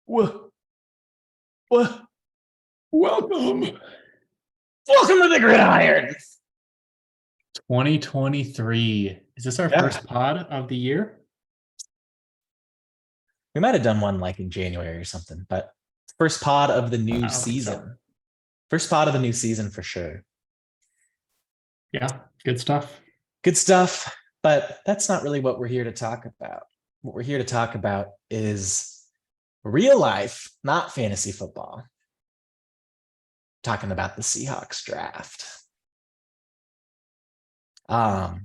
Well, well, welcome. Welcome to the Gridiron. 2023. Is this our Yeah. first pod of the year? We might have done one like in January or something, but first pod of the new I don't think so. season. First pod of the new season for sure. Yeah, good stuff. Good stuff, but that's not really what we're here to talk about. What we're here to talk about is real life, not fantasy football. Talking about the Seahawks draft. I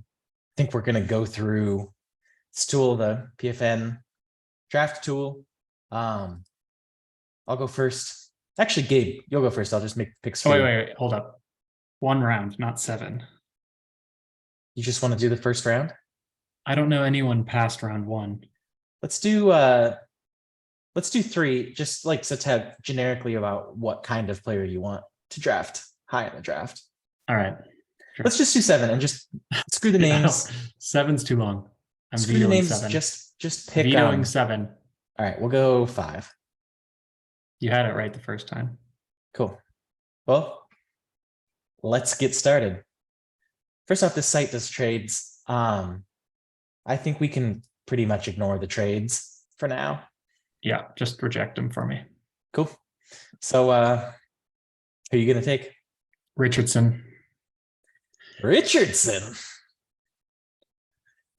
think we're going to go through this tool, the PFN draft tool. I'll go first. Actually, Gabe, you'll go first. I'll just make picks for Oh, you. wait. Hold up. 1 round, not 7. You just want to do the first round? I don't know anyone past round 1. Let's do 3, just like to have generically about what kind of player you want to draft high in the draft. All right. Sure. Let's just do 7 and just screw the names. 7's too long. I'm screw the names. 7. Just pick vetoing 7. All right, we'll go 5. You had it right the first time. Cool. Well, let's get started. First off, this site does trades. I think we can pretty much ignore the trades for now. Yeah, just reject them for me. Cool. So who are you going to take? Richardson.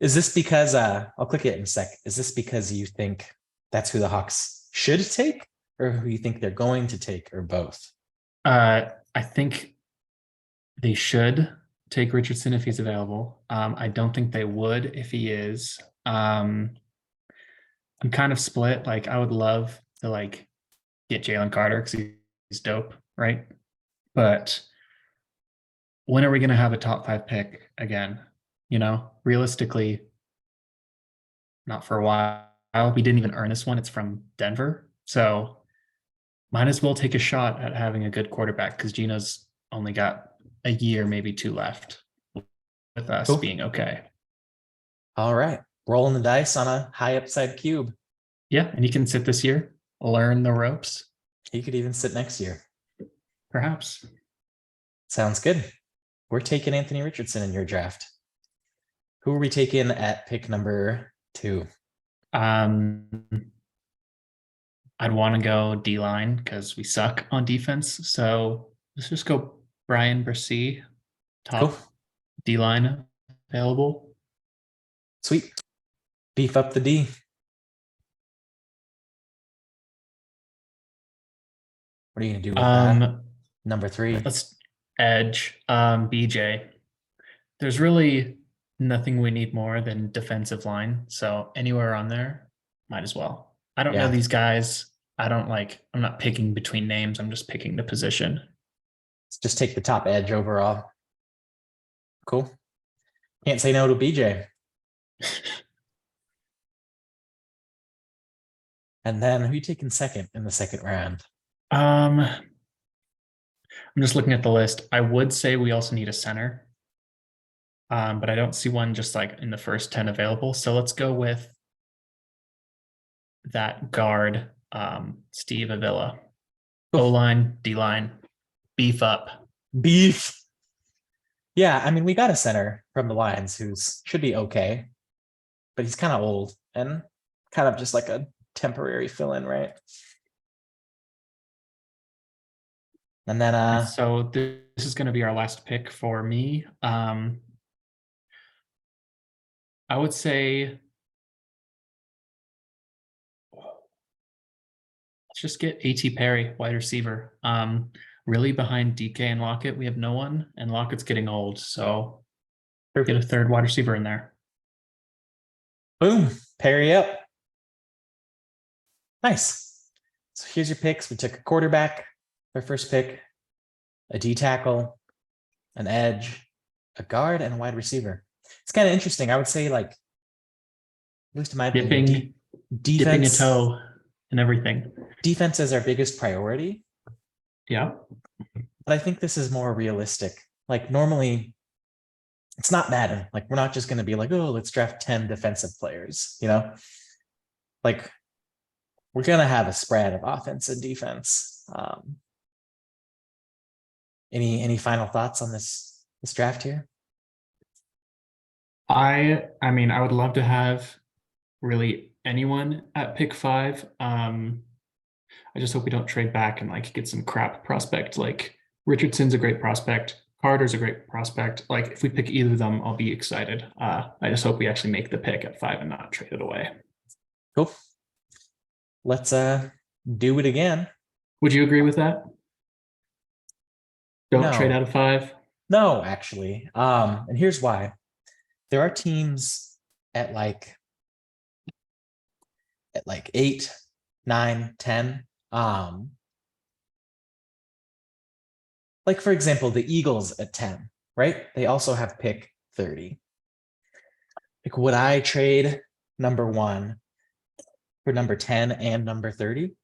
Is this because I'll click it in a sec. Is this because you think that's who the Hawks should take, or who you think they're going to take, or both? I think they should take Richardson if he's available. I don't think they would if he is. I'm kind of split. Like, I would love to get Jalen Carter because he's dope, right? But when are we going to have a top 5 pick again? Realistically, not for a while. We didn't even earn this one. It's from Denver. So might as well take a shot at having a good quarterback because Gino's only got a year, maybe 2 left with us being okay. All right. Rolling the dice on a high upside cube. Yeah, and he can sit this year, learn the ropes. He could even sit next year. Perhaps. Sounds good. We're taking Anthony Richardson in your draft. Who are we taking at pick number 2? I'd want to go D-line because we suck on defense. So let's just go Brian Brissy, top D-line available. Sweet. Beef up the D. What are you going to do with that? Number 3. Let's edge BJ. There's really nothing we need more than defensive line. So anywhere on there, might as well. I don't know these guys. I'm not picking between names. I'm just picking the position. Let's just take the top edge overall. Cool. Can't say no to BJ. And then who are you taking second in the second round? I'm just looking at the list. I would say we also need a center. But I don't see one just in the first 10 available. So let's go with that guard, Steve Avila. O-line, D-line, beef up. Beef. Yeah, I mean, we got a center from the Lions who's should be okay, but he's kind of old and kind of just like a temporary fill-in, right? And then so this is going to be our last pick for me. I would say let's just get A.T. Perry, wide receiver. Really behind DK and Lockett, we have no one, and Lockett's getting old, so get a third wide receiver in there. Boom, Perry up. Nice. So here's your picks. We took a quarterback, our first pick, a D tackle, an edge, a guard, and a wide receiver. It's kind of interesting. I would say, at least in my opinion, dipping a toe and everything. Defense is our biggest priority. Yeah. But I think this is more realistic. Normally, it's not Madden. We're not just going to be oh, let's draft 10 defensive players, we're gonna have a spread of offense and defense. Any final thoughts on this draft here? I mean, I would love to have really anyone at pick 5. I just hope we don't trade back and like get some crap prospect. Like Richardson's a great prospect. Carter's a great prospect. Like if we pick either of them, I'll be excited. I just hope we actually make the pick at 5 and not trade it away. Cool. Let's do it again. Would you agree with that? Don't No. trade out of 5. No, actually. And here's why. There are teams at like 8, 9, 10. Like for example, the Eagles at 10, right? They also have pick 30. Like, would I trade number 1 for number 10 and number 30?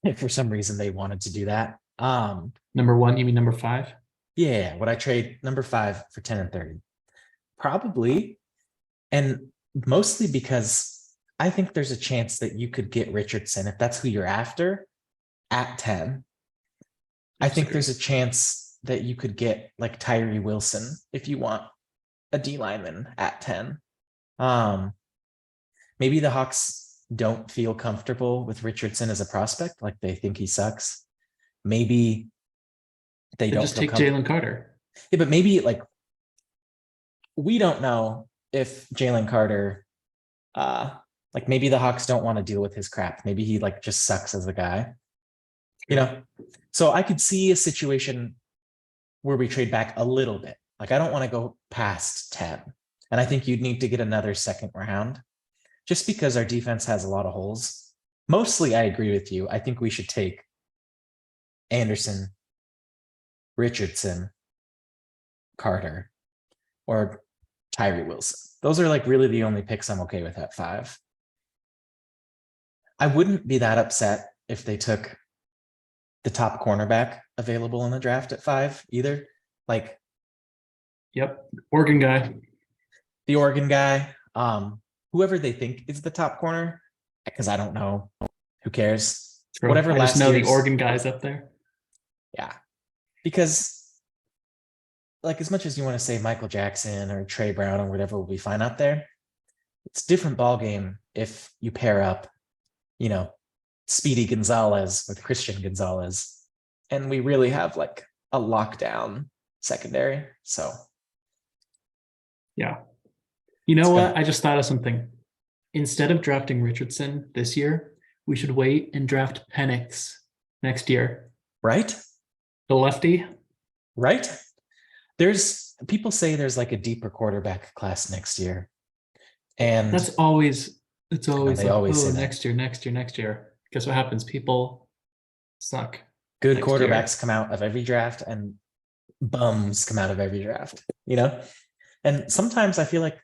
If for some reason they wanted to do that. Number 1, you mean number 5? Yeah, would I trade number 5 for 10 and 30? Probably. And mostly because I think there's a chance that you could get Richardson if that's who you're after at 10. I think there's a chance that you could get like Tyree Wilson if you want a D lineman at 10. Maybe the Hawks don't feel comfortable with Richardson as a prospect, like they think he sucks. Maybe they don't just take Jalen Carter. Yeah, but maybe like we don't know if Jalen Carter, like maybe the Hawks don't want to deal with his crap. Maybe he like just sucks as a guy, you know? So I could see a situation where we trade back a little bit. Like I don't want to go past 10. And I think you'd need to get another second round just because our defense has a lot of holes. Mostly I agree with you. I think we should take Anderson, Richardson, Carter, or Tyree Wilson. Those are like really the only picks I'm okay with at 5. I wouldn't be that upset if they took the top cornerback available in the draft at 5 either. Like, yep, Oregon guy. The Oregon guy, whoever they think is the top corner, because I don't know. Who cares? True. Whatever I last just know year's, the Oregon guys up there. Yeah. Because like as much as you want to say Michael Jackson or Trey Brown or whatever will be fine out there, it's a different ball game if you pair up, you know, Speedy Gonzalez with Christian Gonzalez. And we really have like a lockdown secondary. So yeah. You know what? I just thought of something. Instead of drafting Richardson this year, we should wait and draft Penix next year. Right? The lefty. Right? There's people say there's like a deeper quarterback class next year. And it's always like, always say next year. Guess what happens? People suck. Good quarterbacks come out of every draft and bums come out of every draft, you know? And sometimes I feel like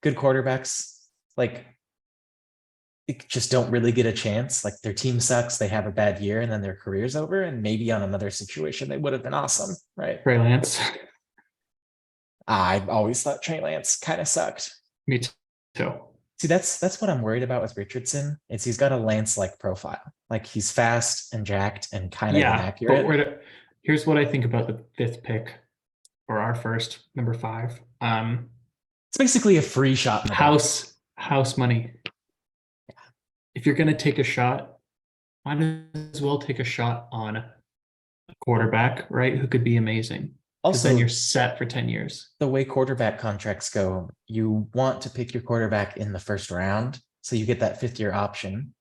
good quarterbacks, like, just don't really get a chance. Like their team sucks, they have a bad year, and then their career's over. And maybe on another situation, they would have been awesome, right? Trey Lance. I always thought Trey Lance kind of sucked. Me too. See, that's what I'm worried about with Richardson. Is he's got a Lance-like profile. Like he's fast and jacked and kind of inaccurate. But here's what I think about the 5th pick or our first, number 5. It's basically a free shot in the house money. Yeah. If you're gonna take a shot, might as well take a shot on a quarterback, right? Who could be amazing. Also, then you're set for 10 years. The way quarterback contracts go, you want to pick your quarterback in the first round. So you get that 5th-year option.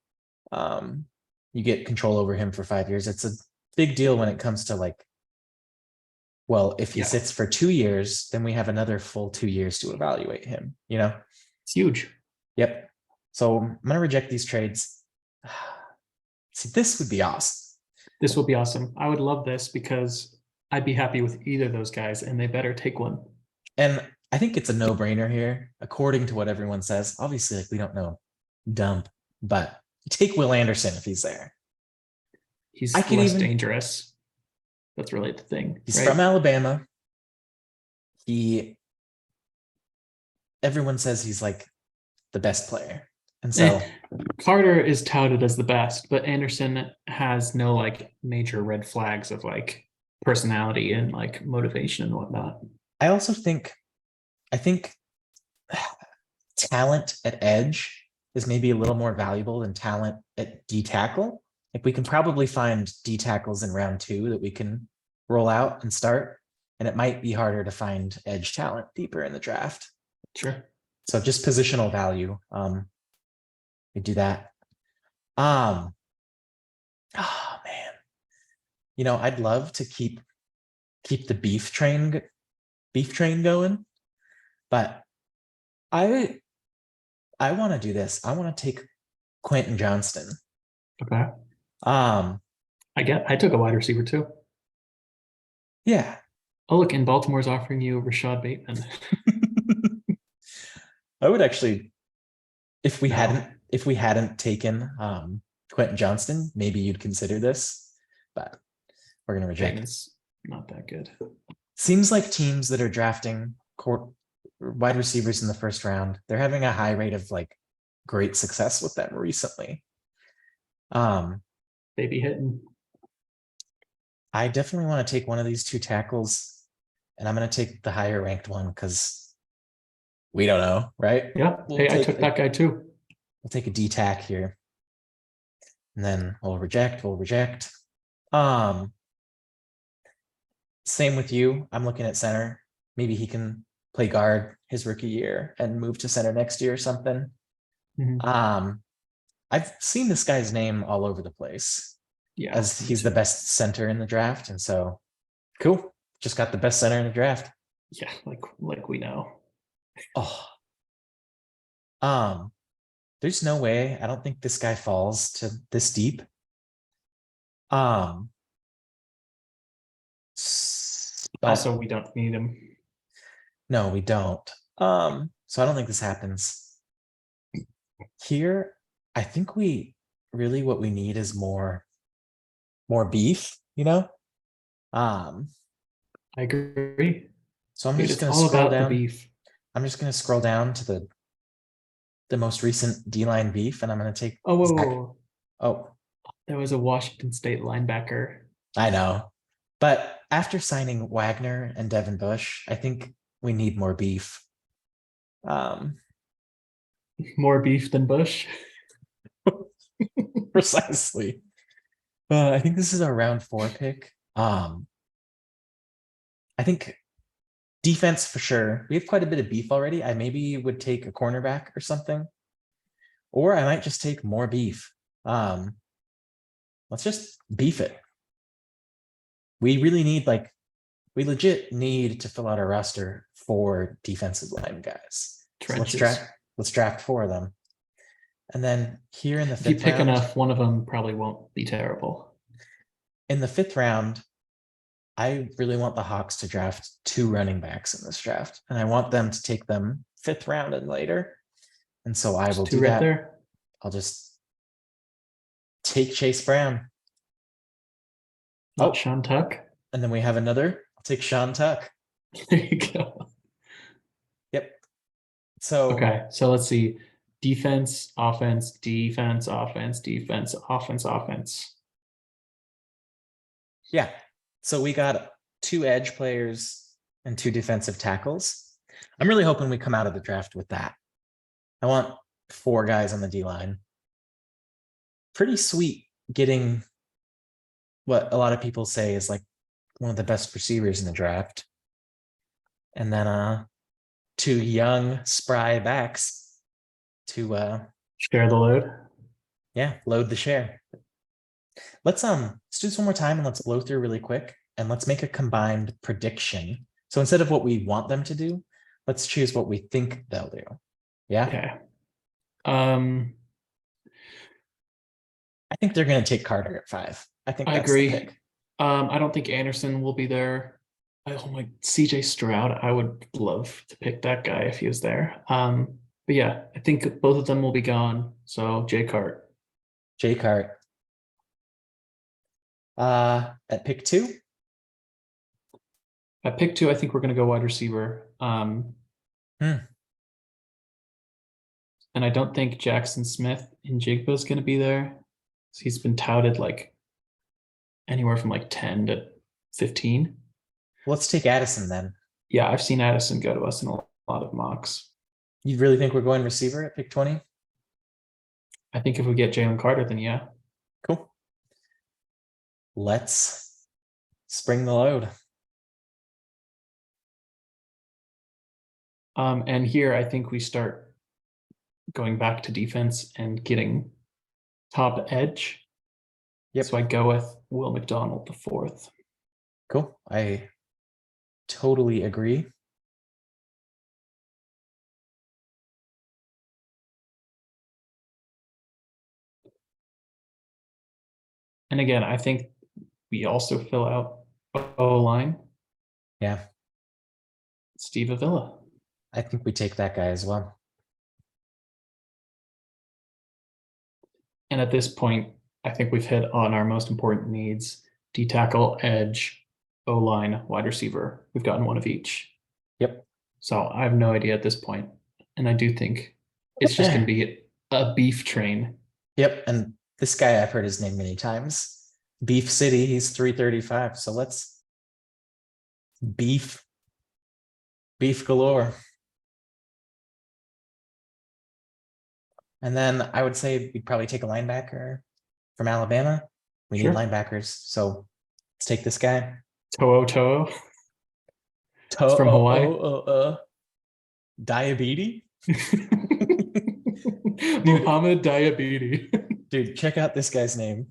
You get control over him for 5 years. It's a big deal when it comes to like, well, if he sits for 2 years, then we have another full 2 years to evaluate him, you know? It's huge. Yep. So I'm going to reject these trades. See, this would be awesome. This will be awesome. I would love this because I'd be happy with either of those guys, and they better take one. And I think it's a no-brainer here, according to what everyone says. Obviously, like we don't know dump, but take Will Anderson if he's there. He's less dangerous. That's really the thing. He's from Alabama. Everyone says he's like the best player. And so Carter is touted as the best, but Anderson has no like major red flags of like personality and like motivation and whatnot. I also think, I think talent at edge is maybe a little more valuable than talent at D tackle. Like we can probably find D tackles in round 2 that we can roll out and start. And it might be harder to find edge talent deeper in the draft. Sure. So just positional value. We do that. Oh man. I'd love to keep the beef train going, but I want to do this. I want to take Quentin Johnston. Okay. I took a wide receiver too. Yeah. Oh, look, and Baltimore's offering you Rashad Bateman. I would actually, if we hadn't taken Quentin Johnston, maybe you'd consider this, but we're gonna reject. Bateman's not that good. Seems like teams that are drafting wide receivers in the first round, they're having a high rate of like great success with them recently. They be hitting. I definitely want to take one of these 2 tackles, and I'm going to take the higher ranked one because we don't know, right? Yeah. Hey, I took that guy too. We'll take a D tack here, and then we'll reject. Same with you. I'm looking at center. Maybe he can play guard his rookie year and move to center next year or something. Mhm. I've seen this guy's name all over the place. Yeah. As he's the best center in the draft. And so cool. Just got the best center in the draft. Yeah, like we know. There's no way. I don't think this guy falls to this deep. But Also, we don't need him. No, we don't. So I don't think this happens. Here, I think what we need is more beef, I agree. So I'm just gonna scroll down. The beef. I'm just gonna scroll down to the most recent D-line beef, and I'm gonna take whoa. Oh, there was a Washington State linebacker. I know. But after signing Wagner and Devin Bush, I think we need more beef. More beef than Bush. Precisely. I think this is a round 4 pick. I think defense for sure. We have quite a bit of beef already. I maybe would take a cornerback or something. Or I might just take more beef. Let's just beef it. We really need we legit need to fill out our roster for defensive line guys. So let's draft 4 of them. And then here in the 5th round, if you pick enough, one of them probably won't be terrible. In the 5th round, I really want the Hawks to draft 2 running backs in this draft, and I want them to take them 5th round and later. And so I will do that. There. I'll just take Chase Brown. Not Sean Tuck. And then we have another. I'll take Sean Tuck. There you go. Yep. So okay. So let's see. Defense, offense, defense, offense, defense, offense, offense. Yeah. So we got 2 edge players and 2 defensive tackles. I'm really hoping we come out of the draft with that. I want 4 guys on the D line. Pretty sweet getting what a lot of people say is like one of the best receivers in the draft. And then 2 young, spry backs to share the load. Yeah, load the share. Let's do this one more time and let's blow through really quick and let's make a combined prediction. So instead of what we want them to do, let's choose what we think they'll do. Yeah. Okay. I think they're going to take Carter at 5. I think that's agree. The pick. I don't think Anderson will be there. Oh my, CJ Stroud. I would love to pick that guy if he was there. But yeah, I think both of them will be gone. So Jay Cart. At pick 2? At pick 2, I think we're going to go wide receiver. And I don't think Jackson Smith in Jigba is going to be there. He's been touted like anywhere from like 10 to 15. Let's take Addison then. Yeah, I've seen Addison go to us in a lot of mocks. You really think we're going receiver at pick 20? I think if we get Jalen Carter, then yeah. Cool. Let's spring the load. And here I think we start going back to defense and getting top edge. Yep. So I go with Will McDonald the fourth. Cool. I totally agree. And again, I think we also fill out O-line. Yeah. Steve Avila. I think we take that guy as well. And at this point, I think we've hit on our most important needs: D tackle, edge, O-line, wide receiver. We've gotten one of each. Yep. So I have no idea at this point. And I do think it's just going to be a beef train. Yep. And this guy, I've heard his name many times. Beef City, he's 335. So let's beef galore. And then I would say we'd probably take a linebacker from Alabama. We need Sure. linebackers. So let's take this guy. To'o. It's from Hawaii. Diabetes. Muhammad Diabetes. Dude, check out this guy's name.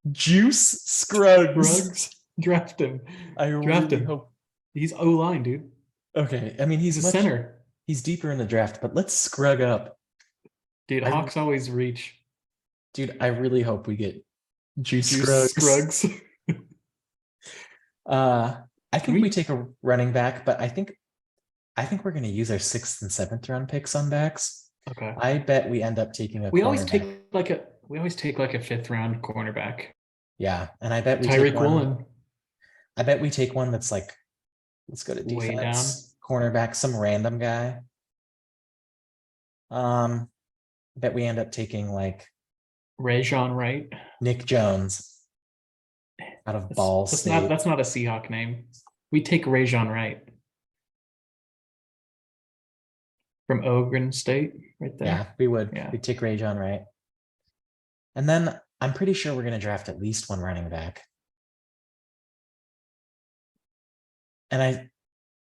Juice Scruggs. Draft him. I Draft really him. hope. He's O-line, dude. Okay. I mean, He's a center. He's deeper in the draft, but let's scrug up. Dude, Hawks always reach. Dude, I really hope we get Juice Scruggs. I think we take a running back, but I think we're going to use our 6th and 7th round picks on backs. Okay. I bet we end up taking a. We always take like a 5th round cornerback. Yeah, and I bet we Tyreek take one. Woolen. I bet we take one that's like, let's go to defense. Way down. Cornerback, some random guy. I bet we end up taking like Rajon Wright. Nick Jones out of Ball State. That's not a Seahawk name. We take Rajon Wright from Oregon State, right there. Yeah, we would. Yeah. We'd take Rajon Wright. And then I'm pretty sure we're going to draft at least one running back. And I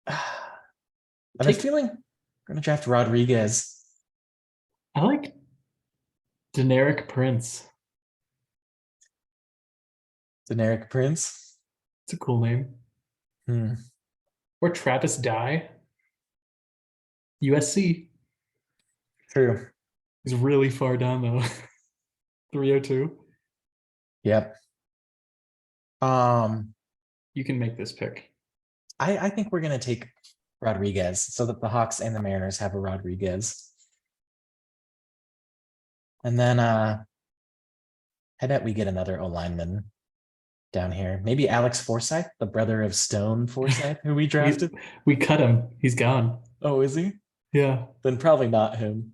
have a feeling we're going to draft Rodriguez. I like Deneric Prince. Deneric Prince. It's a cool name. Or Travis Dye. USC. True. He's really far down though. 302. Yep. You can make this pick. I think we're going to take Rodriguez so that the Hawks and the Mariners have a Rodriguez. And then I bet we get another O-lineman down here. Maybe Alex Forsyth, the brother of Stone Forsyth, who we drafted. We cut him. He's gone. Oh, is he? Yeah. Then probably not him.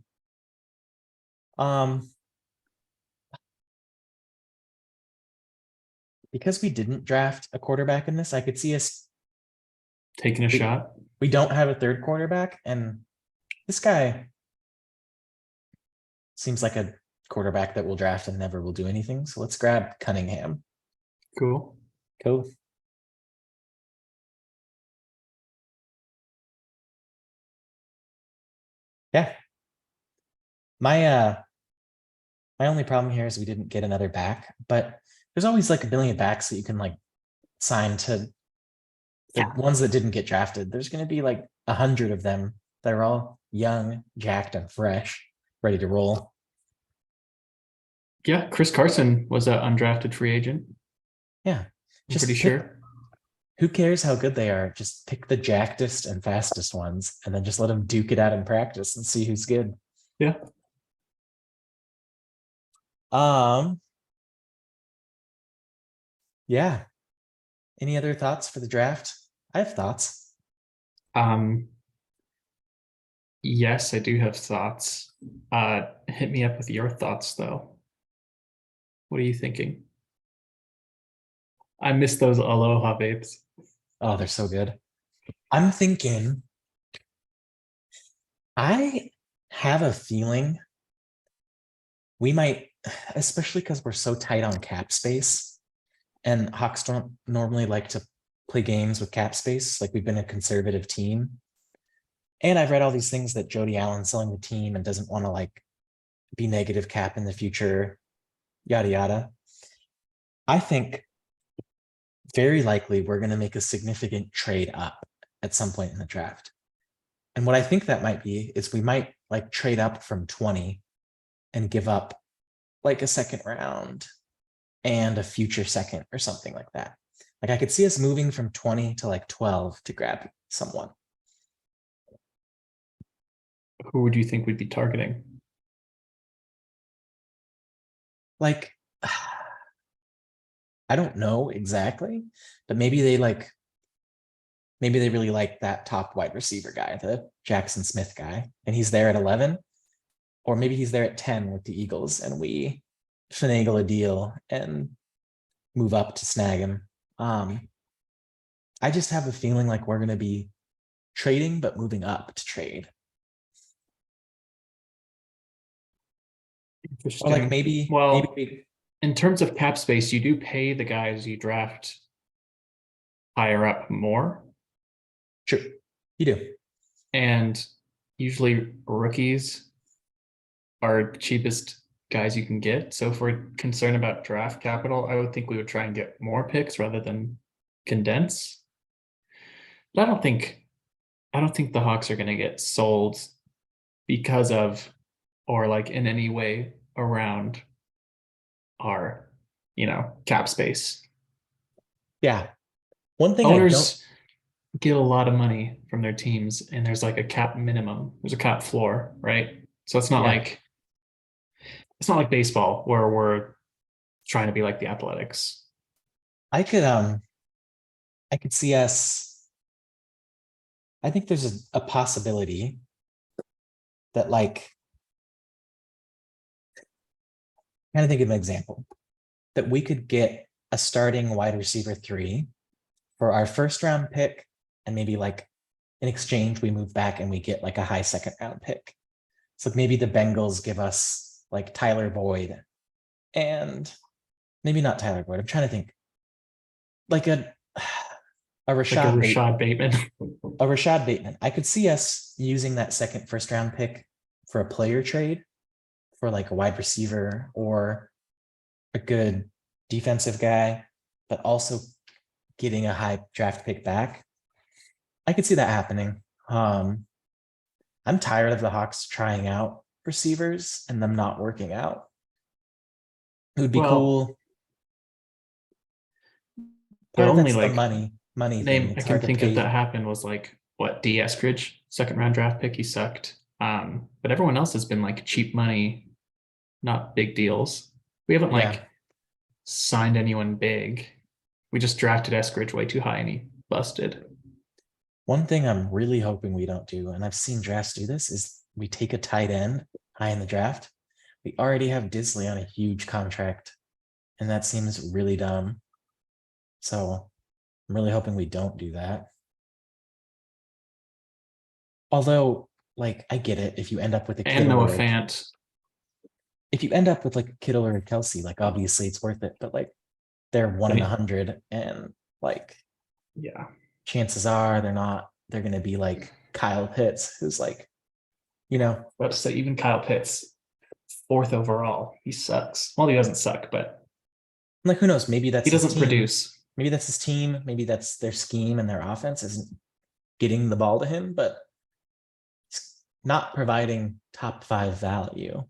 Because we didn't draft a quarterback in this, I could see us taking a shot. We don't have a third quarterback, and this guy seems like a quarterback that we'll draft and never will do anything. So let's grab Cunningham. Cool. Yeah. My only problem here is we didn't get another back, but there's always like a billion backs that you can like sign to the ones that didn't get drafted. There's going to be like 100 of them that are all young, jacked, and fresh, ready to roll. Yeah, Chris Carson was an undrafted free agent. Yeah. I'm pretty sure. Who cares how good they are? Just pick the jackedest and fastest ones and then just let them duke it out in practice and see who's good. Yeah. Yeah. Any other thoughts for the draft? I have thoughts. Yes, I do have thoughts. Hit me up with your thoughts though. What are you thinking? I miss those aloha babes. Oh, they're so good. I'm thinking, I have a feeling we might, especially because we're so tight on cap space, and Hawks don't normally like to play games with cap space. Like we've been a conservative team. And I've read all these things that Jody Allen's selling the team and doesn't want to like be negative cap in the future, yada yada. I think very likely we're going to make a significant trade up at some point in the draft. And what I think that might be is we might like trade up from 20 and give up like a second round and a future second or something like that. Like I could see us moving from 20 to like 12 to grab someone. Who would you think we'd be targeting? Like, I don't know exactly, but maybe they really like that top wide receiver guy, the Jackson Smith guy, and he's there at 11. Or maybe he's there at 10 with the Eagles and we finagle a deal and move up to snag him. I just have a feeling like we're going to be trading, but moving up to trade. Interesting. Or like maybe in terms of cap space, you do pay the guys you draft higher up more. True, you do. And usually rookies are the cheapest guys you can get. So if we're concerned about draft capital, I would think we would try and get more picks rather than condense. But I don't think the Hawks are going to get sold because of or like in any way around our, cap space. Yeah. One thing Owners get a lot of money from their teams, and there's like a cap minimum. There's a cap floor, right? So it's not like baseball where we're trying to be like the Athletics. I could see us. I think there's a possibility that like, I'm trying to think of an example that we could get a starting wide receiver 3 for our first round pick, and maybe like in exchange we move back and we get like a high second round pick. So maybe the Bengals give us like Tyler Boyd, and maybe not Tyler Boyd. I'm trying to think like a Rashad Bateman. A Rashad Bateman. I could see us using that second first round pick for a player trade for like a wide receiver or a good defensive guy, but also getting a high draft pick back. I could see that happening. I'm tired of the Hawks trying out receivers and them not working out. It would be cool. Part of that's the money thing. I can think of that happened was like what, D. Eskridge, second round draft pick. He sucked. But everyone else has been like cheap money, not big deals. We haven't like signed anyone big. We just drafted Eskridge way too high and he busted. One thing I'm really hoping we don't do, and I've seen drafts do this, is we take a tight end high in the draft. We already have Disley on a huge contract, and that seems really dumb. So I'm really hoping we don't do that. Although, like, I get it if you end up with a Kittle and Noah Fant. If you end up with like a Kittle or a Kelsey, like obviously it's worth it, but like they're 1 in 100, and like chances are they're gonna be like Kyle Pitts, who's like, about to say even Kyle Pitts, 4th overall. He sucks. Well, he doesn't suck, but like who knows? Maybe he doesn't produce. Maybe that's his team. Maybe that's their scheme and their offense isn't getting the ball to him, but it's not providing top 5 value.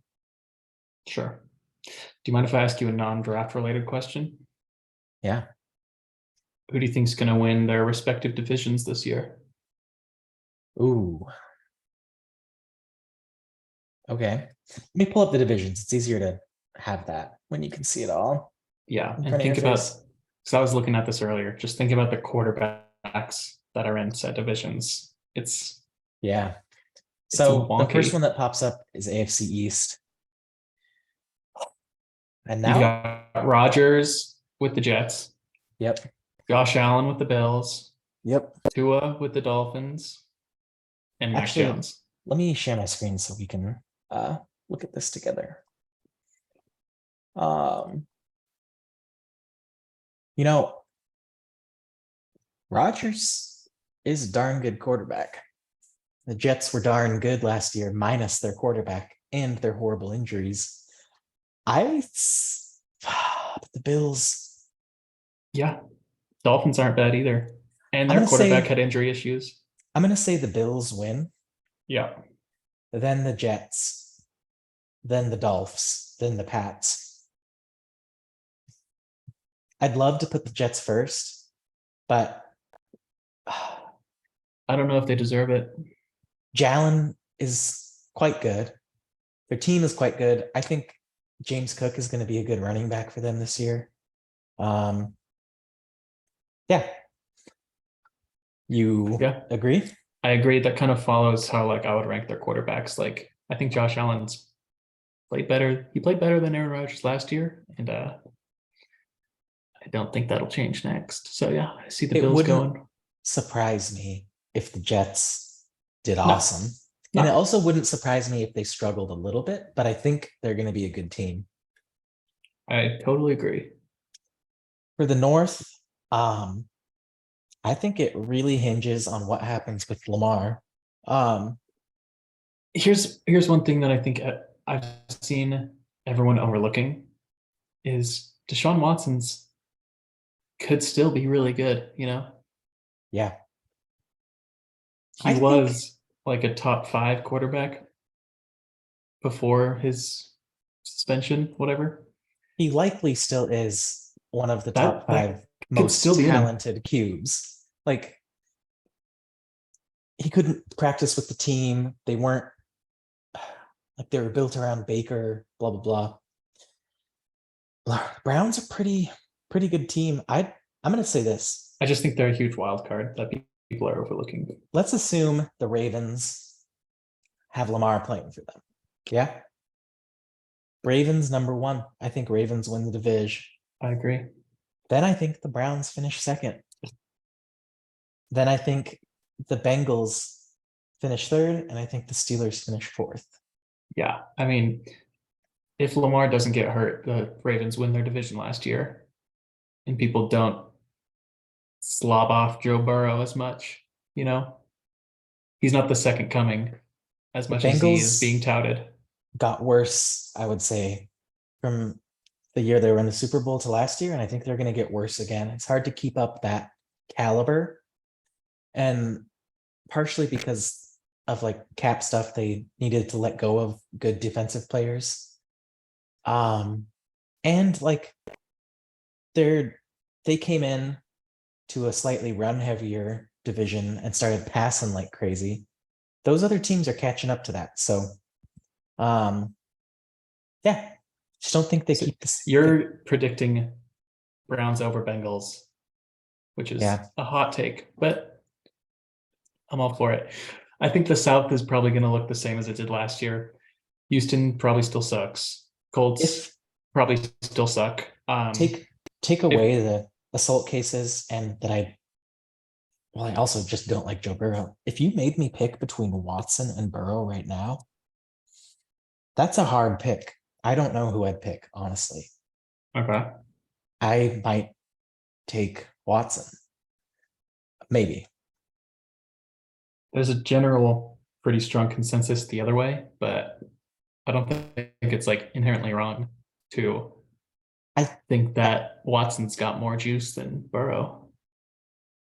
Sure. Do you mind if I ask you a non-draft related question? Yeah. Who do you think is going to win their respective divisions this year? Ooh. Okay. Let me pull up the divisions. It's easier to have that when you can see it all. Yeah. And think about, because I was looking at this earlier, just think about the quarterbacks that are in set divisions. It's So the first wonky. one that pops up is AFC East. And You've now, got Rodgers with the Jets, yep, Josh Allen with the Bills, yep. Tua with the Dolphins, and Mac Actually, Jones. let me share my screen so we can look at this together. You know, Rodgers is a darn good quarterback. The Jets were darn good last year, minus their quarterback and their horrible injuries. But the Bills. Yeah, Dolphins aren't bad either, and I'm their gonna quarterback say had injury issues. I'm gonna say the Bills win, Yeah, then the Jets, then the Dolphs, then the Pats. I'd love to put the Jets first, but I don't know if they deserve it. Jalen is quite good. Their team is quite good. I think James Cook is going to be a good running back for them this year. Yeah. You Yeah. agree? I agree. That kind of follows how like I would rank their quarterbacks. Like I think Josh Allen's played better. He played better than Aaron Rodgers last year, and I don't think that'll change next. So yeah, I see the It Bills wouldn't going. surprise me if the Jets did No, awesome. And it no, also wouldn't surprise me if they struggled a little bit, but I think they're going to be a good team. I totally agree. For the North, I think it really hinges on what happens with Lamar. Here's one thing that I think I've seen everyone overlooking is Deshaun Watson's could still be really good. You know, Yeah. he I think was like a top 5 quarterback before his suspension, whatever. he likely still is one of the top That 5 could most still be in him. talented cubes. Like, he couldn't practice with the team. They weren't like they were built around Baker, blah blah blah. Browns are pretty good team. I'm gonna say this. I just think they're a huge wild card that people are overlooking. Let's assume the Ravens have Lamar playing for them. Yeah. Ravens #1. I think Ravens win the division. I agree. Then I think the Browns finish second. Then I think the Bengals finish third, and I think the Steelers finish fourth. Yeah, I mean, if Lamar doesn't get hurt, the Ravens win their division last year, and people don't slob off Joe Burrow as much. You know, he's not the second coming as The much as he is being Bengals touted. got worse, I would say, from the year they were in the Super Bowl to last year, and I think they're going to get worse again. It's hard to keep up that caliber, and partially because of like cap stuff, they needed to let go of good defensive players. And like they came in to a slightly run heavier division and started passing like crazy. Those other teams are catching up to that. So yeah, just don't think they So keep this. you're predicting Browns over Bengals, which is Yeah. a hot take, but I'm all for it. I think the South is probably going to look the same as it did last year. Houston probably still sucks. Colts If probably still suck. take away the assault cases and that I also just don't like Joe Burrow. If you made me pick between Watson and Burrow right now, that's a hard pick. I don't know who I'd pick, honestly. Okay. I might take Watson. Maybe. There's a general pretty strong consensus the other way, but I don't think it's like inherently wrong to I think that Watson's got more juice than Burrow.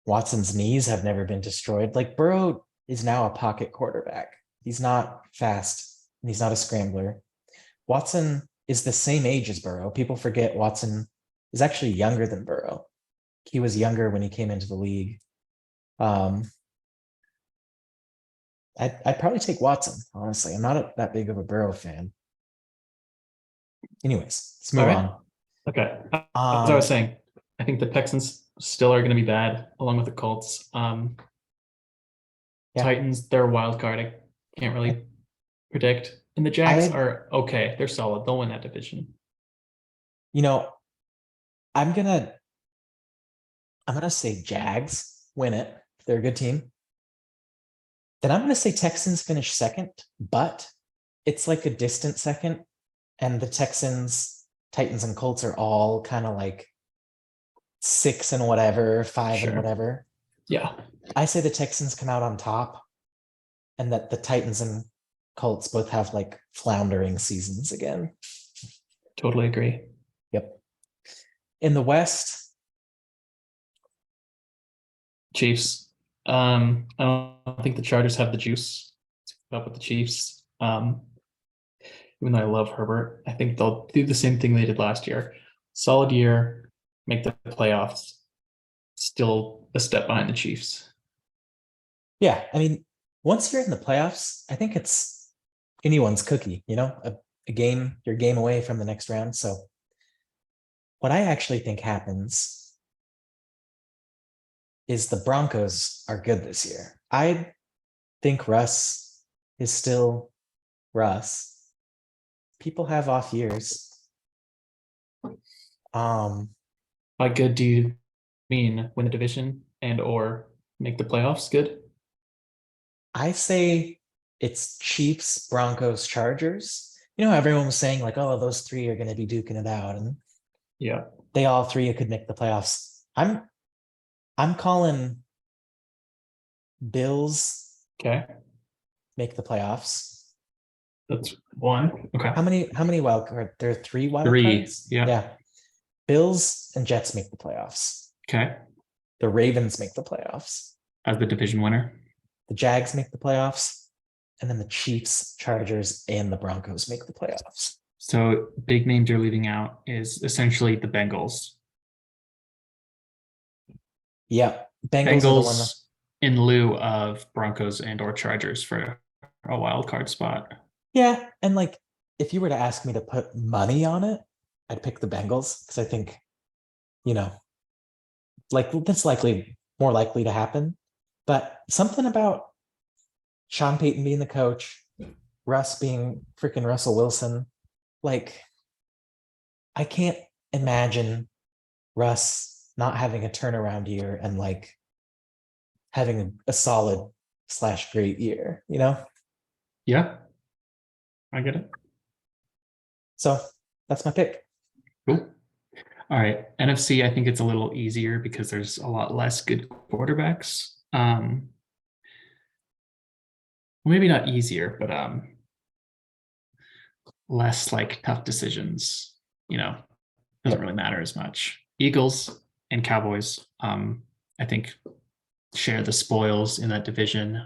Watson's knees have never been destroyed. Like Burrow is now a pocket quarterback. He's not fast and he's not a scrambler. Watson is the same age as Burrow. People forget Watson is actually younger than Burrow. He was younger when he came into the league. I'd probably take Watson, honestly. I'm not that big of a Burrow fan. Anyways, let's move on. Okay. As I was saying, I think the Texans still are going to be bad along with the Colts. Yeah. Titans, they're a wild card. Can't really predict. And the Jags I, are okay. They're solid. They'll win that division. you know, I'm gonna say Jags win it. They're a good team. Then I'm gonna say Texans finish second, but it's like a distant second, and the Texans, Titans, and Colts are all kind of like 6 and whatever, 5 and Sure. whatever. Yeah. I say the Texans come out on top, and that the Titans and Colts both have like floundering seasons again. Totally agree. Yep. In the West, Chiefs. I don't think the Chargers have the juice to keep up with the Chiefs. Even though I love Herbert, I think they'll do the same thing they did last year. Solid year, make the playoffs. Still a step behind the Chiefs. yeah, I mean, once you're in the playoffs, I think it's anyone's cookie, a game, you're a game away from the next round. So what I actually think happens is the Broncos are good this year. I think Russ is still Russ. People have off years. By good, do you mean win the division and or make the playoffs good? I say it's Chiefs, Broncos, Chargers. Everyone was saying like, oh, those three are going to be duking it out, and Yeah. they all three could make the playoffs. I'm calling Bills Okay. make the playoffs. That's one. Okay. How many wild cards? There are 3 wild Three. cards. Yeah. Yeah. Bills and Jets make the playoffs. Okay. The Ravens make the playoffs. As the division winner. The Jags make the playoffs. And then the Chiefs, Chargers, and the Broncos make the playoffs. So big names you're leaving out is essentially the Bengals. Yeah. Bengals are the one. Bengals in lieu of Broncos and or Chargers for a wild card spot. Yeah. And like, if you were to ask me to put money on it, I'd pick the Bengals because I think, like that's more likely to happen. But something about Sean Payton being the coach, Russ being freaking Russell Wilson, like I can't imagine Russ not having a turnaround year and like having a solid / great year, Yeah. I get it. So that's my pick. Cool. All right. NFC, I think it's a little easier because there's a lot less good quarterbacks. Maybe not easier, but less like tough decisions, doesn't really matter as much. Eagles and Cowboys, I think share the spoils in that division.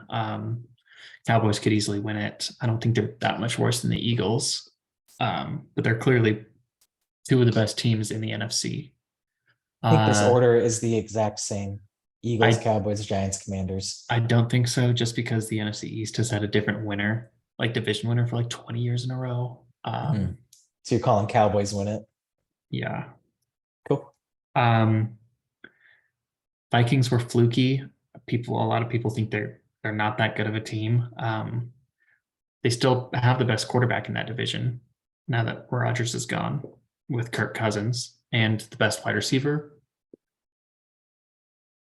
Cowboys could easily win it. I don't think they're that much worse than the Eagles, but they're clearly 2 of the best teams in the NFC. I think this order is the exact same. Eagles, Cowboys, Giants, Commanders. I don't think so, just because the NFC East has had a different winner, like division winner for like 20 years in a row. So you're calling Cowboys win it? Yeah. Cool. Vikings were fluky. A lot of people think they're not that good of a team. They still have the best quarterback in that division now that Rodgers is gone, with Kirk Cousins, and the best wide receiver.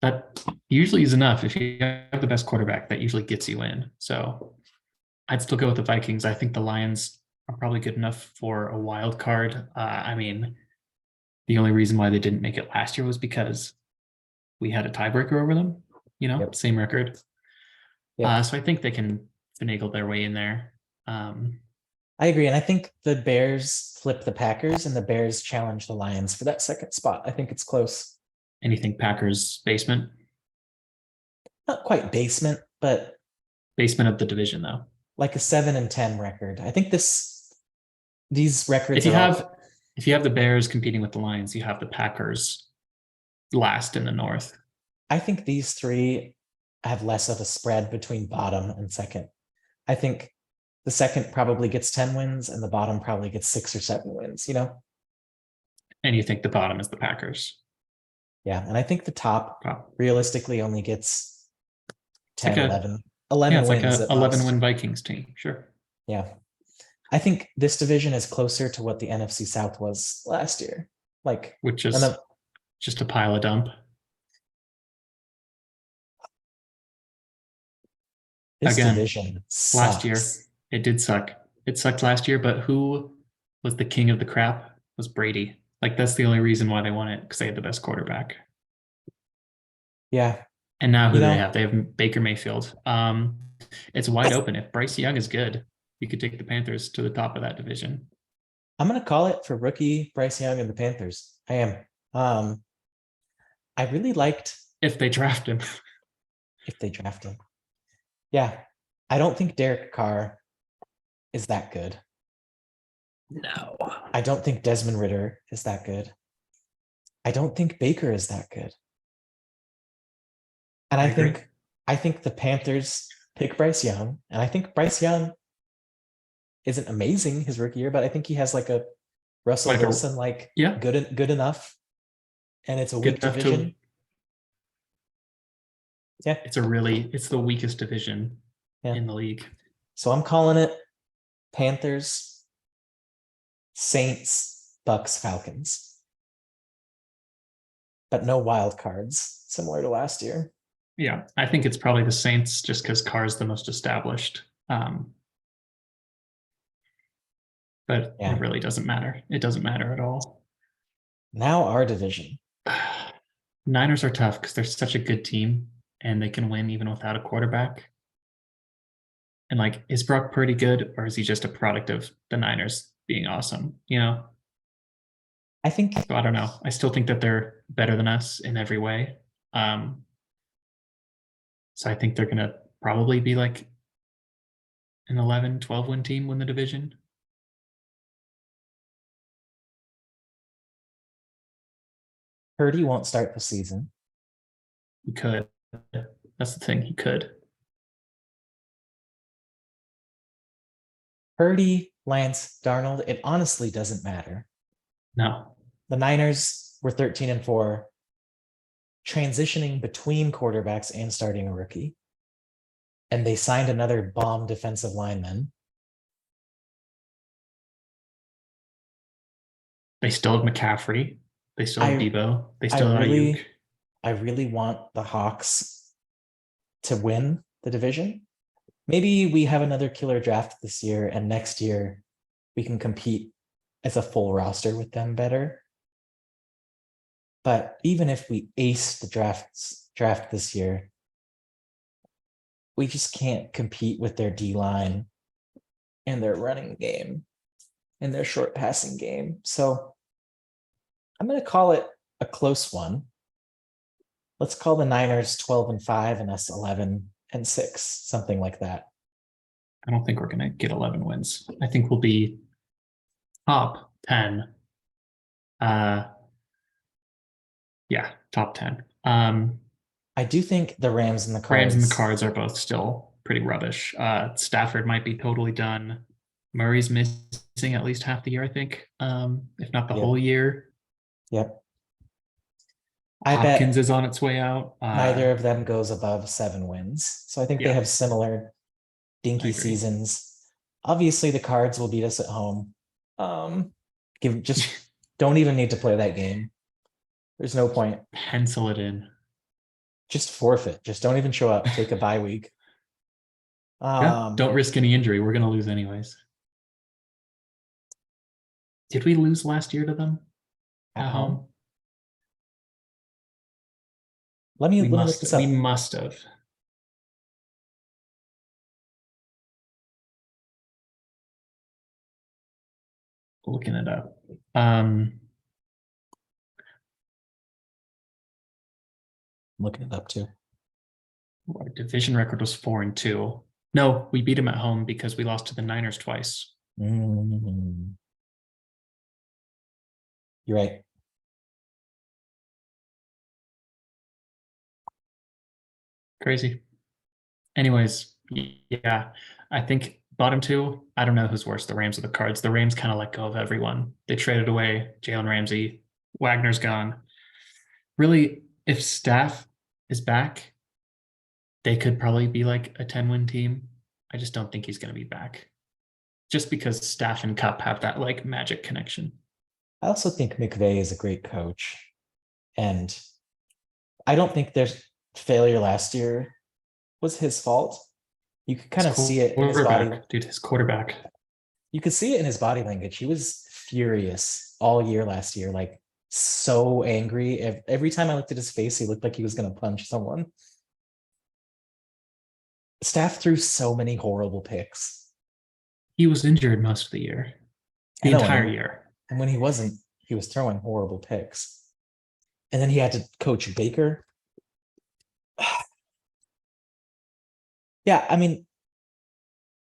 That usually is enough. If you have the best quarterback, that usually gets you in. So I'd still go with the Vikings. I think the Lions are probably good enough for a wild card. I mean, the only reason why they didn't make it last year was because we had a tiebreaker over them, Yep. Same record. Yep. So I think they can finagle their way in there. I agree. And I think the Bears flip the Packers and the Bears challenge the Lions for that second spot. I think it's close. Anything Packers basement? Not quite basement, but basement of the division, though. Like a 7-10 record. I think these records. If you have the Bears competing with the Lions, you have the Packers last in the North. I think these 3 have less of a spread between bottom and second. I think the second probably gets 10 wins and the bottom probably gets 6 or 7 wins, And you think the bottom is the Packers? Yeah. And I think the top realistically only gets 10, like 11 Yeah, it's like wins a at 11 most. win Vikings team. Sure. Yeah. I think this division is closer to what the NFC South was last year. Like, Which and is just a pile of dump. this Again, division last year, sucks. it did suck. It sucked last year, but who was the king of the crap? Was Brady. Like, that's the only reason why they won it, because they had the best quarterback. Yeah. And now who You do they know, have? They have Baker Mayfield. It's wide open. If Bryce Young is good, you could take the Panthers to the top of that division. I'm gonna call it for rookie Bryce Young and the Panthers. I am. I really liked If they draft him. if they draft him. Yeah. I don't think Derek Carr is that good. No. I don't think Desmond Ritter is that good. I don't think Baker is that good. And I I agree. think the Panthers pick Bryce Young, and I think Bryce Young isn't amazing his rookie year, but I think he has like a Russell Like a- Wilson, like Yeah. good enough. And it's a Good weak enough to division. Yeah. it's the weakest division Yeah. in the league. So I'm calling it Panthers, Saints, Bucks, Falcons. But no wild cards, similar to last year. Yeah, I think it's probably the Saints just because Carr's the most established. But Yeah. it really doesn't matter. It doesn't matter at all. Now our division. Niners are tough because they're such a good team and they can win even without a quarterback. And like, is Brock Purdy good, or is he just a product of the Niners being awesome? You know? I think So I don't know. I still think that they're better than us in every way. So I think they're gonna probably be like an 11, 12 win team, win the division. Purdy won't start the season. He could. That's the thing. He could. Purdy, Lance, Darnold, it honestly doesn't matter. No. The Niners were 13-4, transitioning between quarterbacks and starting a rookie. And they signed another bomb defensive lineman. They still have McCaffrey. They still have Debo. They I still have Ayuk. really want the Hawks to win the division. Maybe we have another killer draft this year, and next year we can compete as a full roster with them better. But even if we ace the draft this year, we just can't compete with their D line and their running game and their short passing game. So I'm going to call it a close one. Let's call the Niners 12-5 and us 11-6, something like that. I don't think we're going to get 11 wins. I think we'll be top 10. Yeah, top 10. I do think the Rams and the Cards. Rams and the Cards are both still pretty rubbish. Stafford might be totally done. Murray's missing at least half the year, I think, if not the whole year. Yep. Hopkins bet is on its way out. neither of them goes above 7 wins. So I think they have similar dinky seasons. Obviously, the Cards will beat us at home. Don't even need to play that game. There's no point. Pencil it in. Just forfeit. Just don't even show up. Take a bye week. Don't risk any injury. We're going to lose anyways. Did we lose last year to them at home? Let me look this up. We must have. Looking it up. Looking it up too. Our division record was 4-2. No, we beat them at home because we lost to the Niners twice. Mm-hmm. You're right. Crazy. Anyways, yeah, I think bottom two, I don't know who's worse, the Rams or the Cards. The Rams kind of let go of everyone. They traded away Jalen Ramsey. Wagner's gone. Really, if Staff is back, they could probably be like a 10-win team. I just don't think he's going to be back. Just because Staff and Cup have that like magic connection. I also think McVay is a great coach. And I don't think there's failure last year was his fault. You could kind His of see it in his body. quarterback, dude, his quarterback. You could see it in his body language. He was furious all year last year, like so angry. Every time I looked at his face, he looked like he was going to punch someone. Staff threw so many horrible picks. He was injured most of the year, I the know, entire year. And when he wasn't, he was throwing horrible picks. And then he had to coach Baker. Yeah, I mean,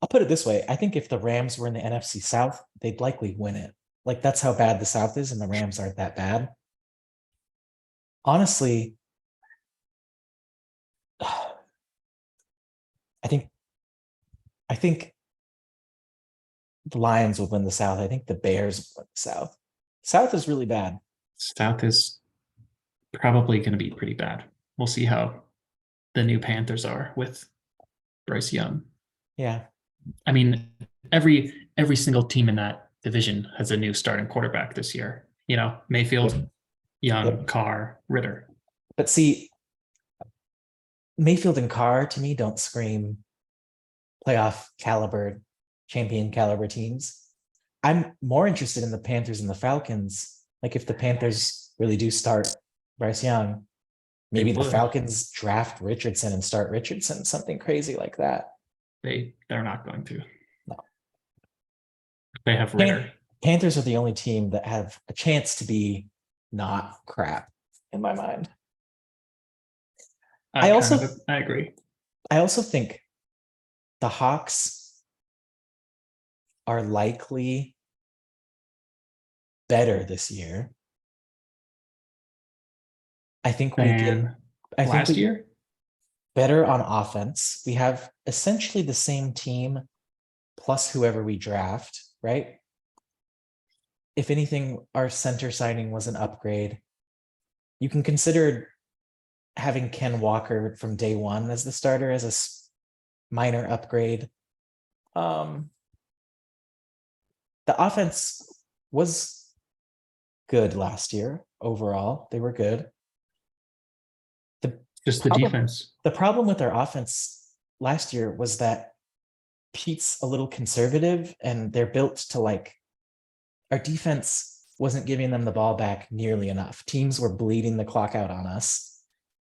I'll put it this way. I think if the Rams were in the NFC South, they'd likely win it. Like that's how bad the South is, and the Rams aren't that bad. Honestly, I think the Lions will win the South. I think the Bears will win the South. South is really bad. South is probably going to be pretty bad. We'll see how the new Panthers are with Bryce Young. Yeah. I mean, every single team in that division has a new starting quarterback this year. You know, Mayfield, Yep. Young, Yep. Carr, Ritter. But see, Mayfield and Carr to me don't scream playoff caliber, champion caliber teams. I'm more interested in the Panthers and the Falcons. Like if the Panthers really do start Bryce Young, maybe the would. Falcons draft Richardson and start Richardson, something crazy like that. They're not going to. No. They have Ritter. Panthers are the only team that have a chance to be not crap in my mind. I agree. I also think the Hawks are likely better this year. I think we get last year better on offense. We have essentially the same team plus whoever we draft, right? If anything, our center signing was an upgrade. You can consider having Ken Walker from day one as the starter as a minor upgrade. The offense was good last year overall. They were good. The defense. The problem with our offense last year was that Pete's a little conservative and they're built to like, our defense wasn't giving them the ball back nearly enough. Teams were bleeding the clock out on us.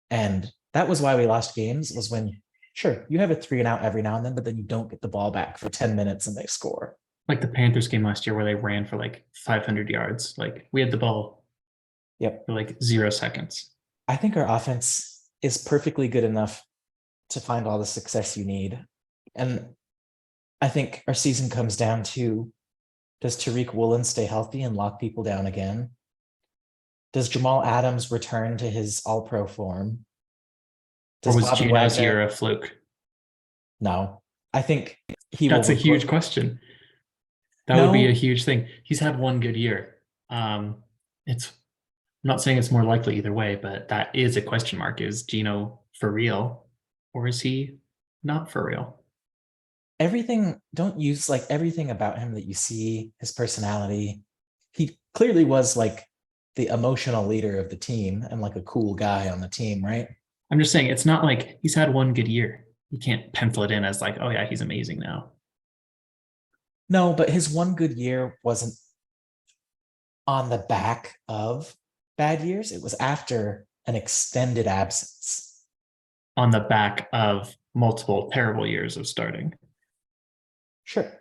And that was why we lost games, was when, sure, you have a 3 and out every now and then, but then you don't get the ball back for 10 minutes and they score. Like the Panthers game last year where they ran for like 500 yards. Like we had the ball for like 0 seconds. I think our offense is perfectly good enough to find all the success you need. And I think our season comes down to, does Tariq Woolen stay healthy and lock people down again? Does Jamal Adams return to his all-pro form? Or was Gino's year a fluke? No, I think that's a huge question. That would be a huge thing. He's had one good year. I'm not saying it's more likely either way, but that is a question mark. Is Gino for real or is he not for real? Don't use like everything about him that you see, his personality. He clearly was like the emotional leader of the team and like a cool guy on the team, right? I'm just saying it's not like he's had one good year. You can't pencil it in as like, oh yeah, he's amazing now. No, but his one good year wasn't on the back of bad years. It was after an extended absence. On the back of multiple terrible years of starting. Sure.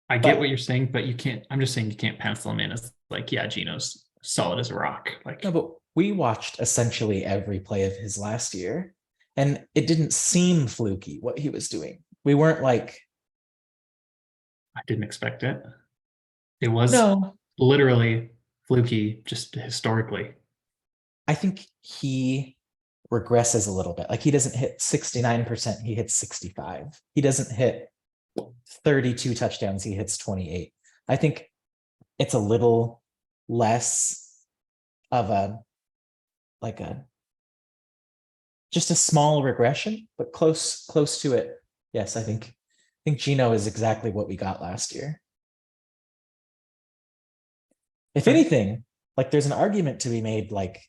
I get what you're saying, but I'm just saying you can't pencil him in as like, yeah, Gino's solid as a rock. Like, no, but we watched essentially every play of his last year and it didn't seem fluky what he was doing. We weren't like, I didn't expect it. It was literally fluky, just historically. I think he regresses a little bit. Like he doesn't hit 69%, he hits 65. He doesn't hit 32 touchdowns, he hits 28. I think it's a little less of a just a small regression, but close to it. Yes, I think Gino is exactly what we got last year. If Okay. anything, like there's an argument to be made, like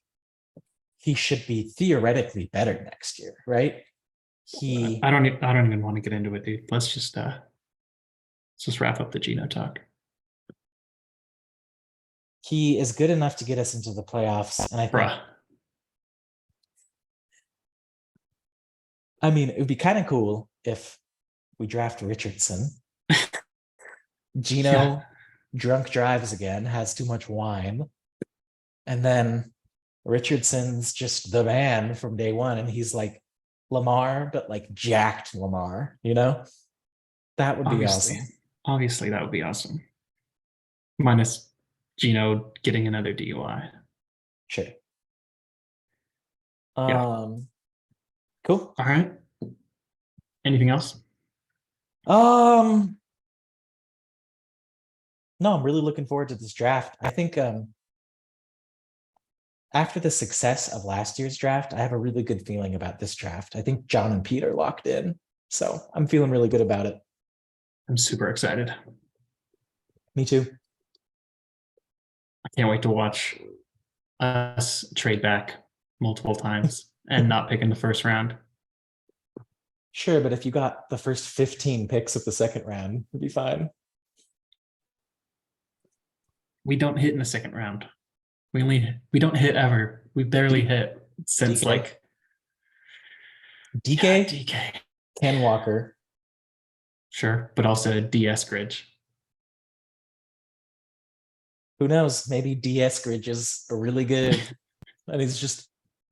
he should be theoretically better next year, right? He I don't even want to get into it, dude. Let's just wrap up the Geno talk. he is good enough to get us into the playoffs, and Bruh. I mean, it would be kind of cool if we draft Richardson. Gino Yeah. drunk drives again, has too much wine, and then Richardson's just the man from day one, and he's like Lamar, but like jacked Lamar, you know? That would be Obviously. awesome. Obviously, that would be awesome. Minus Gino getting another DUI. Sure. Yeah. Cool. All right. Anything else? No, I'm really looking forward to this draft. I think after the success of last year's draft, I have a really good feeling about this draft. I think John and Pete are locked in. So I'm feeling really good about it. I'm super excited. Me too. I can't wait to watch us trade back multiple times and not pick in the first round. Sure, but if you got the first 15 picks of the second round, it'd be fine. We don't hit in the second round. We don't hit ever. We barely hit since DK. like DK, DK. Ken Walker. Sure, but also DS Gridge. Who knows? Maybe DS Gridge is a really good. And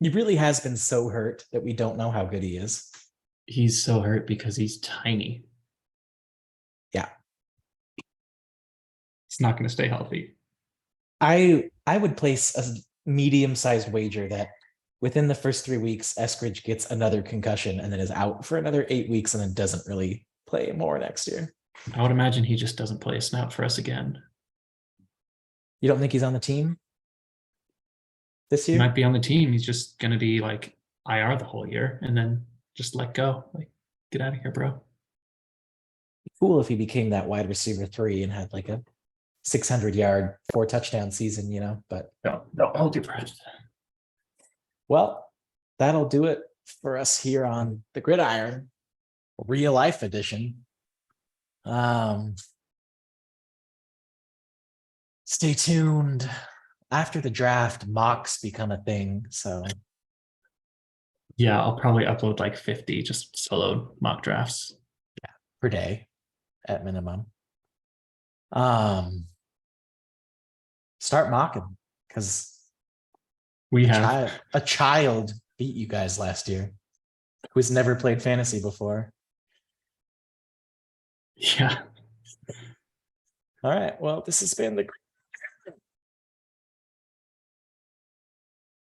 he really has been so hurt that we don't know how good he is. He's so hurt because he's tiny. Yeah. He's not going to stay healthy. I would place a medium-sized wager that within the first 3 weeks, Eskridge gets another concussion and then is out for another 8 weeks and then doesn't really play more next year. I would imagine he just doesn't play a snap for us again. You don't think he's on the team this He year? might be on the team. He's just going to be like IR the whole year and then just let go. Like, get out of here, bro. Cool if he became that wide receiver 3 and had like a 600-yard, 4-touchdown season, you know, but Don't hold your breath. Well, that'll do it for us here on the Gridiron real life edition. Stay tuned. After the draft, mocks become a thing. So Yeah, I'll probably upload like 50 just solo mock drafts. per day at minimum. Start mocking because We have a child beat you guys last year who's never played fantasy before. Yeah. All right. Well, this has been the